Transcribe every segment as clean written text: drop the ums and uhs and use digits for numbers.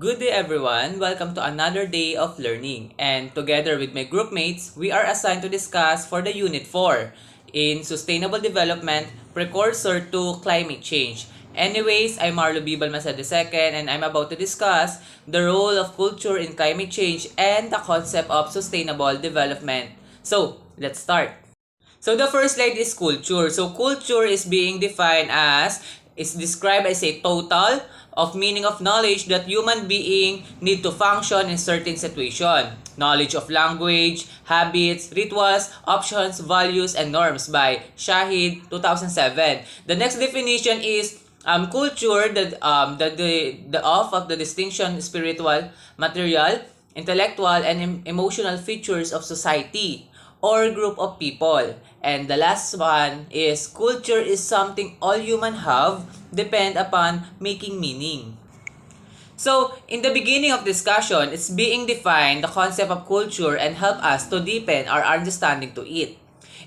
Good day everyone, welcome to another day of learning, and together with my group mates, we are assigned to discuss for the Unit 4 in Sustainable Development, Precursor to Climate Change. Anyways, I'm Marlo B. Balmaced II and I'm about to discuss the role of culture in climate change and the concept of sustainable development. So, let's start. So the first slide is culture. So culture is being defined as, is described as a total of meaning of knowledge that human being need to function in certain situation. Knowledge of language, habits, rituals, options, values, and norms by Shahid 2007. The next definition is culture, the of the distinction spiritual, material, intellectual, and emotional features of society or group of people. And the last one is culture is something all human have depend upon making meaning. So, in the beginning of discussion, it's being defined the concept of culture and help us to deepen our understanding to it.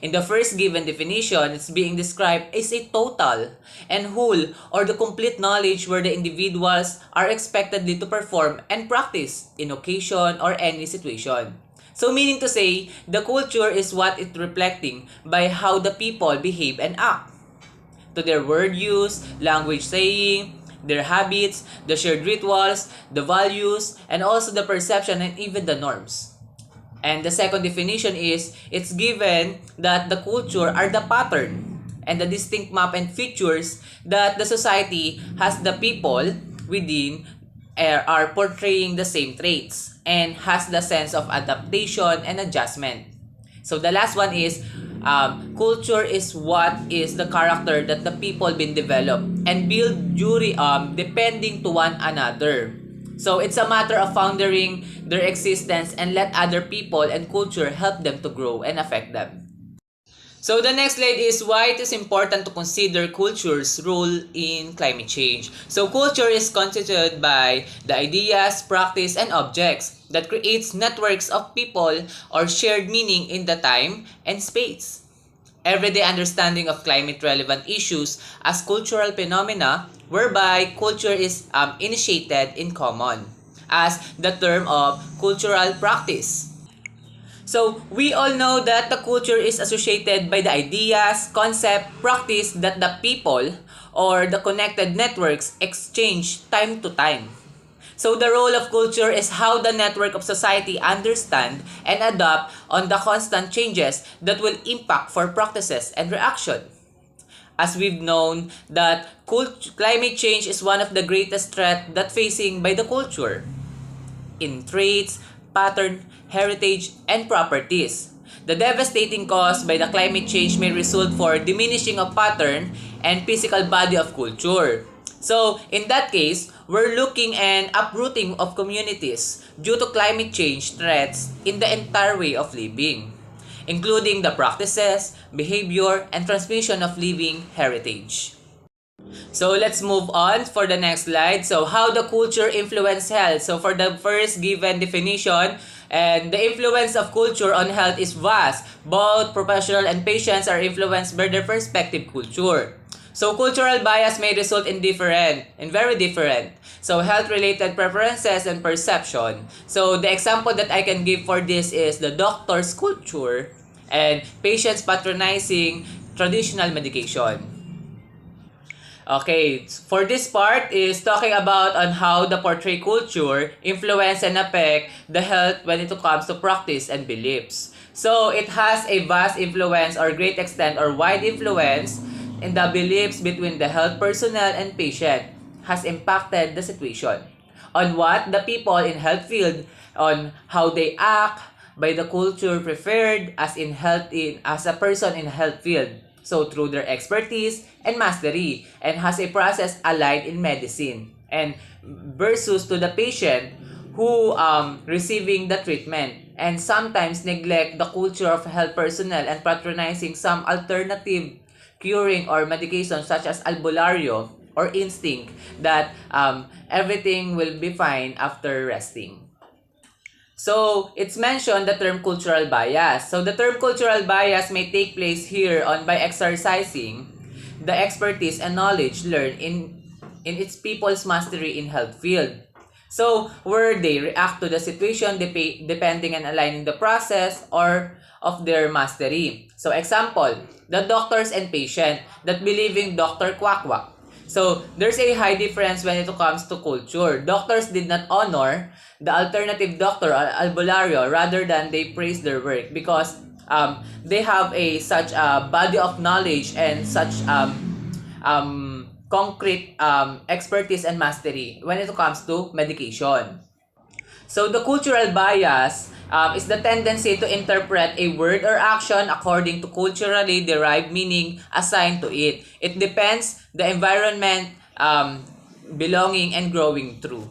In the first given definition, it's being described as a total and whole or the complete knowledge where the individuals are expectedly to perform and practice in occasion or any situation. So meaning to say, the culture is what it reflecting by how the people behave and act. To their word use, language saying, their habits, the shared rituals, the values, and also the perception and even the norms. And the second definition is, it's given that the culture are the pattern and the distinct map and features that the society has the people within are portraying the same traits and has the sense of adaptation and adjustment. So the last one is culture is what is the character that the people been developed and build depending to one another. So it's a matter of foundering their existence and let other people and culture help them to grow and affect them. So the next slide is why it is important to consider culture's role in climate change. So culture is constituted by the ideas, practice, and objects that creates networks of people or shared meaning in the time and space. Everyday understanding of climate-relevant issues as cultural phenomena whereby culture is initiated in common as the term of cultural practice. So, we all know that the culture is associated by the ideas, concept, practice that the people or the connected networks exchange time to time. So, the role of culture is how the network of society understand and adapt on the constant changes that will impact for practices and reaction. As we've known that climate change is one of the greatest threat that facing by the culture in traits, pattern, heritage, and properties. The devastating cause by the climate change may result for diminishing of pattern and physical body of culture. So, in that case, we're looking and uprooting of communities due to climate change threats in the entire way of living, including the practices, behavior, and transmission of living heritage. So let's move on for the next slide. So how the culture influence health. So for the first given definition, and the influence of culture on health is vast. Both professional and patients are influenced by their perspective culture. So cultural bias may result in very different. So health-related preferences and perception. So the example that I can give for this is the doctor's culture and patients patronizing traditional medication. Okay, for this part is talking about on how the portray culture influence and affect the health when it comes to practice and beliefs. So it has a vast influence or great extent or wide influence in the beliefs between the health personnel and patient has impacted the situation on what the people in health field on how they act by the culture preferred as as a person in health field. So through their expertise and mastery and has a process aligned in medicine and versus to the patient who receiving the treatment and sometimes neglect the culture of health personnel and patronizing some alternative curing or medication such as albulario or instinct that everything will be fine after resting. So, it's mentioned the term cultural bias. So, the term cultural bias may take place here on by exercising the expertise and knowledge learned in its people's mastery in health field. So, where they react to the situation depending and aligning the process or of their mastery. So, example, the doctors and patient that believing Dr. Quack Quack. So, there's a high difference when it comes to culture. Doctors did not honor the alternative doctor, albulario, rather than they praise their work because they have a such a body of knowledge and such concrete expertise and mastery when it comes to medication. So the cultural bias is the tendency to interpret a word or action according to culturally derived meaning assigned to it. It depends the environment, belonging, and growing through.